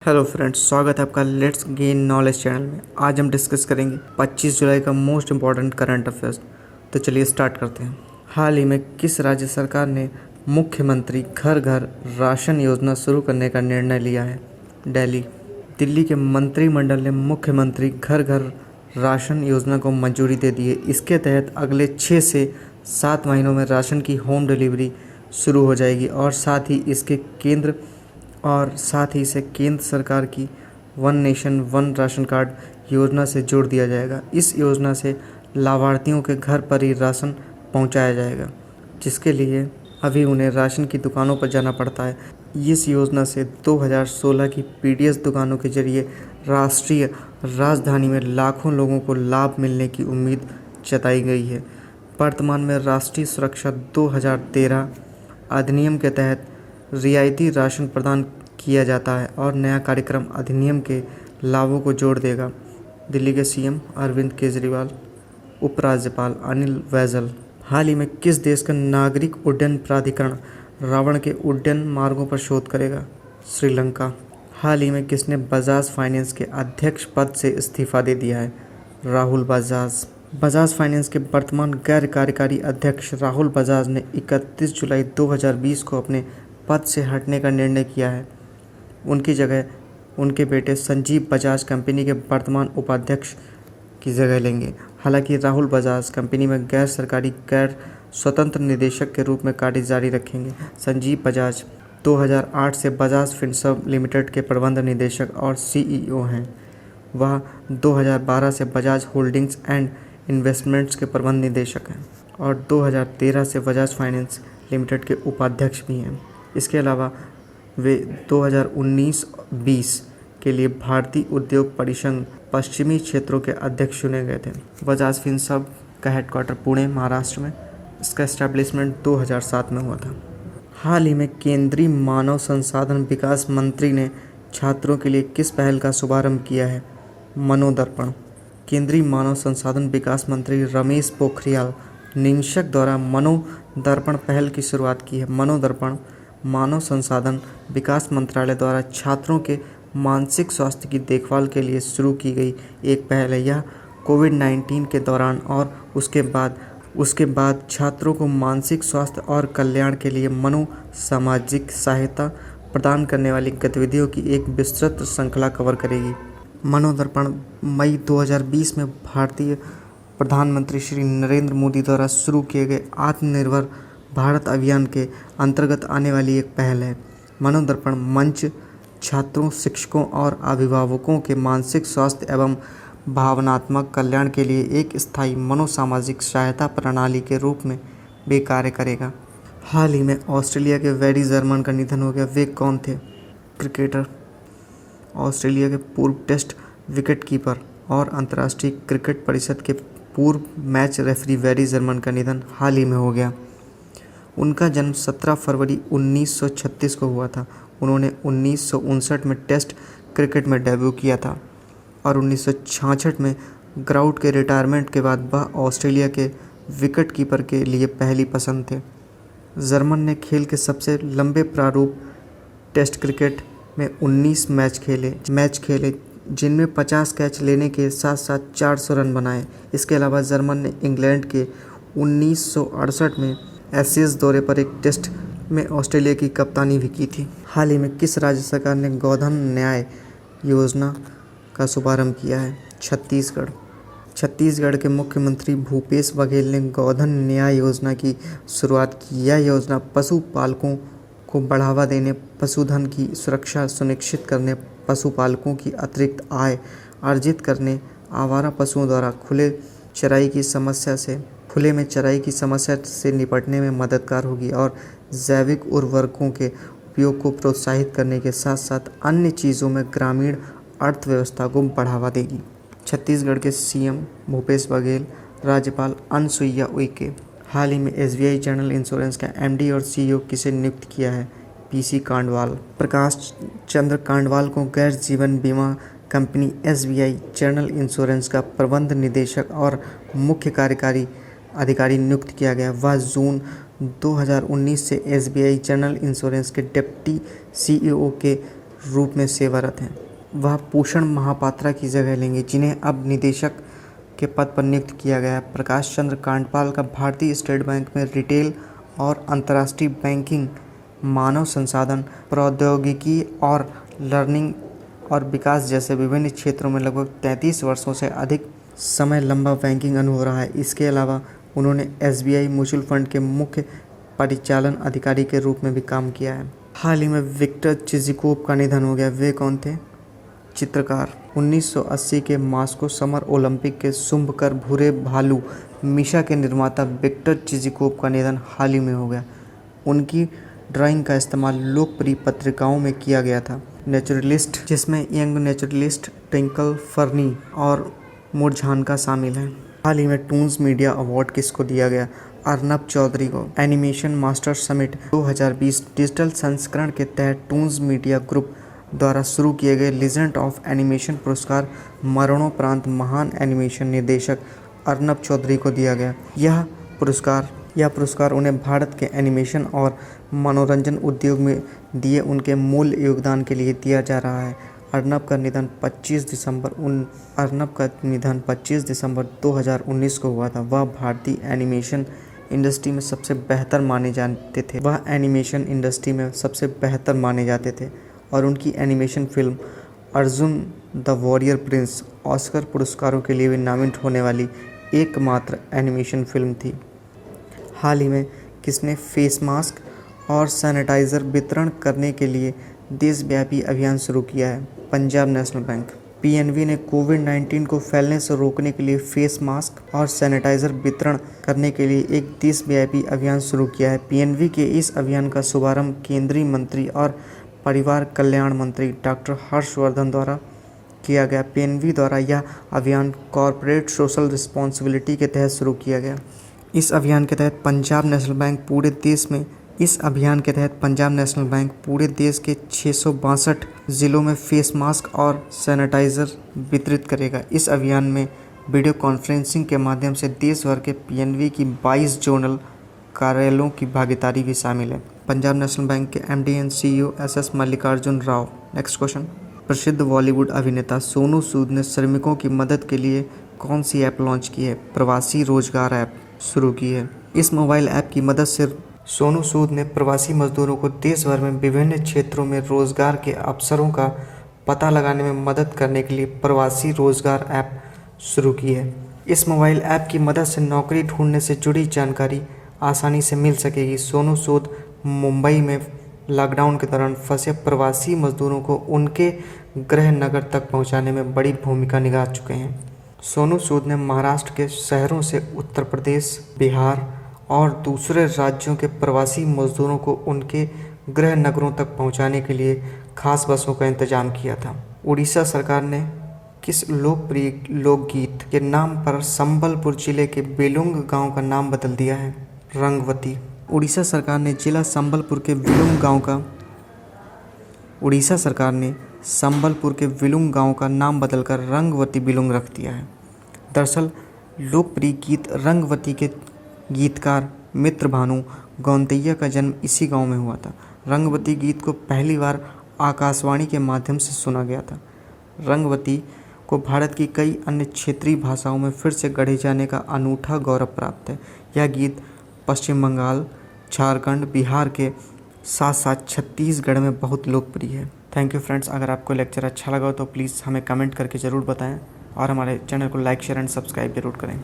Hello friends, स्वागत है आपका लेट्स गेन नॉलेज चैनल में। आज हम डिस्कस करेंगे 25 जुलाई का मोस्ट इम्पॉर्टेंट करंट अफेयर्स। तो चलिए स्टार्ट करते हैं। हाल ही में किस राज्य सरकार ने मुख्यमंत्री घर घर राशन योजना शुरू करने का निर्णय लिया है? दिल्ली। दिल्ली के मंत्रिमंडल ने मुख्यमंत्री घर घर राशन योजना को मंजूरी दे दी है। इसके तहत अगले 6 से 7 महीनों में राशन की होम डिलीवरी शुरू हो जाएगी और साथ ही इसे केंद्र सरकार की one nation one ration card योजना से जोड़ दिया जाएगा। इस योजना से लाभार्थियों के घर पर ही राशन पहुंचाया जाएगा, जिसके लिए अभी उन्हें राशन की दुकानों पर जाना पड़ता है। इस योजना से 2016 की पीडीएस दुकानों के जरिए राष्ट्रीय राजधानी में लाखों लोगों को लाभ मिलने की उम्मीद जताई गई है। वर्तमान में राष्ट्रीय सुरक्षा 2013 अधिनियम के तहत रियायती राशन प्रदान किया जाता है और नया कार्यक्रम अधिनियम के लाभों को जोड़ देगा। दिल्ली के सीएम अरविंद केजरीवाल, उपराज्यपाल अनिल बैजल। हाल ही में किस देश का नागरिक उड्डयन प्राधिकरण रावण के उड्डयन मार्गों पर शोध करेगा? श्रीलंका। हाल ही में किसने बजाज फाइनेंस के अध्यक्ष पद से इस्तीफा दे दिया है? राहुल बजाज। बजाज फाइनेंस के वर्तमान गैर कार्यकारी अध्यक्ष राहुल बजाज ने 31 जुलाई 2020 को अपने पद से हटने का निर्णय किया है। उनकी जगह उनके बेटे संजीव बजाज कंपनी के वर्तमान उपाध्यक्ष की जगह लेंगे। हालांकि राहुल बजाज कंपनी में गैर सरकारी गैर स्वतंत्र निदेशक के रूप में कार्य जारी रखेंगे। संजीव बजाज 2008 से बजाज फिनसर्व लिमिटेड के प्रबंध निदेशक और सीईओ हैं। वह 2012 से बजाज होल्डिंग्स एंड इन्वेस्टमेंट्स के प्रबंध निदेशक हैं और 2013 से बजाज फाइनेंस लिमिटेड के उपाध्यक्ष भी हैं। इसके अलावा वे 2019-20 के लिए भारतीय उद्योग परिसंघ पश्चिमी क्षेत्रों के अध्यक्ष चुने गए थे। बजाज फिनसर्व का हेडक्वार्टर पुणे, महाराष्ट्र में। इसका एस्टैब्लिशमेंट 2007 में हुआ था। हाल ही में केंद्रीय मानव संसाधन विकास मंत्री ने छात्रों के लिए किस पहल का शुभारंभ किया है? मनोदर्पण। केंद्रीय मानव संसाधन विकास मंत्री रमेश पोखरियाल निशंक द्वारा मनोदर्पण पहल की शुरुआत की है। मनोदर्पण मानव संसाधन विकास मंत्रालय द्वारा छात्रों के मानसिक स्वास्थ्य की देखभाल के लिए शुरू की गई एक पहल है। यह कोविड-19 के दौरान और उसके बाद छात्रों को मानसिक स्वास्थ्य और कल्याण के लिए मनोसामाजिक सहायता प्रदान करने वाली गतिविधियों की एक विस्तृत श्रृंखला कवर करेगी। मनोदर्पण मई 2020 में भारतीय प्रधानमंत्री श्री नरेंद्र मोदी द्वारा शुरू किए गए आत्मनिर्भर भारत अभियान के अंतर्गत आने वाली एक पहल है। मनोदर्पण मंच छात्रों, शिक्षकों और अभिभावकों के मानसिक स्वास्थ्य एवं भावनात्मक कल्याण के लिए एक स्थायी मनोसामाजिक सहायता प्रणाली के रूप में भी कार्य करेगा। हाल ही में ऑस्ट्रेलिया के वेरी जर्मन का निधन हो गया। वे कौन थे? क्रिकेटर, ऑस्ट्रेलिया के पूर्व टेस्ट विकेटकीपर और अंतर्राष्ट्रीय क्रिकेट परिषद के पूर्व मैच रेफरी वेरी जर्मन का निधन हाल ही में हो गया। उनका जन्म 17 फरवरी 1936 को हुआ था। उन्होंने 1959 में टेस्ट क्रिकेट में डेब्यू किया था और 1966 में ग्राउट के रिटायरमेंट के बाद वह ऑस्ट्रेलिया के विकेटकीपर के लिए पहली पसंद थे। जर्मन ने खेल के सबसे लंबे प्रारूप टेस्ट क्रिकेट में 19 मैच खेले जिनमें 50 कैच लेने के साथ साथ 400 रन बनाए। इसके अलावा जर्मन ने इंग्लैंड के 1968 में एशेज दौरे पर एक टेस्ट में ऑस्ट्रेलिया की कप्तानी भी की थी। हाल ही में किस राज्य सरकार ने गोधन न्याय योजना का शुभारंभ किया है? छत्तीसगढ़। छत्तीसगढ़ के मुख्यमंत्री भूपेश बघेल ने गोधन न्याय योजना की शुरुआत की। यह योजना पशुपालकों को बढ़ावा देने, पशुधन की सुरक्षा सुनिश्चित करने, पशुपालकों की अतिरिक्त आय अर्जित करने, आवारा पशुओं द्वारा खुले में चराई की समस्या से निपटने में मददगार होगी और जैविक उर्वरकों के उपयोग को प्रोत्साहित करने के साथ साथ अन्य चीज़ों में ग्रामीण अर्थव्यवस्था को बढ़ावा देगी। छत्तीसगढ़ के सीएम भूपेश बघेल, राज्यपाल अनुसुईया उइके। हाल ही में एसबीआई जनरल इंश्योरेंस का एमडी और सीईओ किसे नियुक्त किया है? पीसी कांडवाल। प्रकाश चंद्र कांडवाल को गैर जीवन बीमा कंपनी एसबीआई जनरल इंश्योरेंस का प्रबंध निदेशक और मुख्य कार्यकारी अधिकारी नियुक्त किया गया। वह जून 2019 से एसबीआई जनरल इंश्योरेंस के डिप्टी सीईओ के रूप में सेवारत हैं। वह भूषण महापात्रा की जगह लेंगे, जिन्हें अब निदेशक के पद पर नियुक्त किया गया है। प्रकाश चंद्र कांडपाल का भारतीय स्टेट बैंक में रिटेल और अंतर्राष्ट्रीय बैंकिंग, मानव संसाधन, प्रौद्योगिकी और लर्निंग और विकास जैसे विभिन्न क्षेत्रों में लगभग 33 वर्षों से अधिक समय लंबा बैंकिंग अनुभव रहा है। इसके अलावा उन्होंने SBI म्यूचुअल फंड के मुख्य परिचालन अधिकारी के रूप में भी काम किया है। हाल ही में विक्टर चिज़िकोव का निधन हो गया। वे कौन थे? चित्रकार। 1980 के मास्को समर ओलंपिक के शुभंकर भूरे भालू मीशा के निर्माता विक्टर चिज़िकोव का निधन हाल ही में हो गया। उनकी ड्राइंग का इस्तेमाल लोकप्रिय पत्रिकाओं में किया गया था। नेचुरलिस्ट, जिसमें यंग नेचुरलिस्ट, ट्विंकल फर्नी और मुरझानका शामिल हैं। हाल ही में टून्स मीडिया अवार्ड किसको दिया गया? अर्नब चौधरी को। एनिमेशन मास्टर समिट 2020 डिजिटल संस्करण के तहत टून्स मीडिया ग्रुप द्वारा शुरू किए गए लीजेंड ऑफ एनिमेशन पुरस्कार मरणोपरांत महान एनिमेशन निर्देशक अर्नब चौधरी को दिया गया। यह पुरस्कार उन्हें भारत के एनिमेशन और मनोरंजन उद्योग में दिए उनके मूल योगदान के लिए दिया जा रहा है। अर्नब का निधन 25 दिसंबर 2019 को हुआ था। वह भारतीय एनिमेशन इंडस्ट्री में सबसे बेहतर माने जाते थे और उनकी animation film Arjun the warrior Prince Oscar पुरस्कारों के लिए भी नामित होने वाली एकमात्र एनिमेशन फिल्म थी। हाल ही में किसने फेस मास्क और सैनिटाइज़र वितरण करने के लिए देशव्यापी अभियान शुरू किया है? Punjab national bank. PNB ने कोविड-19 को फैलने से रोकने के लिए फेस मास्क और सैनिटाइज़र वितरण करने के लिए एक देशव्यापी अभियान शुरू किया है। PNB के इस अभियान का शुभारंभ केंद्रीय मंत्री और परिवार कल्याण मंत्री डॉक्टर हर्षवर्धन द्वारा किया गया। PNB द्वारा यह अभियान कॉरपोरेट सोशल रिस्पॉन्सिबिलिटी के तहत शुरू किया गया। इस अभियान के तहत पंजाब नेशनल बैंक पूरे देश के 662 ज़िलों में फेस मास्क और सैनिटाइज़र वितरित करेगा। इस अभियान में वीडियो कॉन्फ्रेंसिंग के माध्यम से देश भर के PNB की 22 जोनल कार्यालयों की भागीदारी भी शामिल है। पंजाब नेशनल बैंक के MD and CEO SS Mallikarjun Rao. Next question. प्रसिद्ध बॉलीवुड अभिनेता सोनू सूद ने श्रमिकों की मदद के लिए कौन सी ऐप लॉन्च की है? प्रवासी रोजगार ऐप शुरू की है। इस मोबाइल ऐप की मदद से सोनू सूद ने प्रवासी मजदूरों को देश भर में विभिन्न क्षेत्रों में रोजगार के अवसरों का पता लगाने में मदद करने के लिए प्रवासी रोजगार ऐप शुरू की है। इस मोबाइल ऐप की मदद से नौकरी ढूंढने से जुड़ी जानकारी आसानी से मिल सकेगी। सोनू सूद मुंबई में लॉकडाउन के दौरान फंसे प्रवासी मजदूरों को उनके गृह नगर तक पहुंचाने में बड़ी भूमिका निभा चुके हैं। सोनू सूद ने महाराष्ट्र के शहरों से उत्तर प्रदेश, बिहार और दूसरे राज्यों के प्रवासी मजदूरों को उनके गृह नगरों तक पहुंचाने के लिए खास बसों का इंतजाम किया था। उड़ीसा सरकार ने किस लोकप्रिय लोकगीत के नाम पर संबलपुर जिले के बेलुंग गांव का नाम बदल दिया है? रंगवती। उड़ीसा सरकार ने संबलपुर के विलुंग गांव का नाम बदलकर रंगवती बिलुंग रख दिया है। दरअसल लोकप्रिय गीत रंगवती के गीतकार मित्र भानु गौंतैया का जन्म इसी गांव में हुआ था। रंगवती गीत को पहली बार आकाशवाणी के माध्यम से सुना गया था। रंगवती को भारत की कई अन्य क्षेत्रीय भाषाओं में फिर से गढ़े जाने का अनूठा गौरव प्राप्त है। यह गीत पश्चिम बंगाल, झारखंड, बिहार के साथ साथ छत्तीसगढ़ में बहुत लोकप्रिय है। Thank you friends. अगर आपको लेक्चर अच्छा लगा तो प्लीज़ हमें कमेंट करके ज़रूर बताएं और हमारे चैनल को लाइक, शेयर एंड सब्सक्राइब जरूर करें।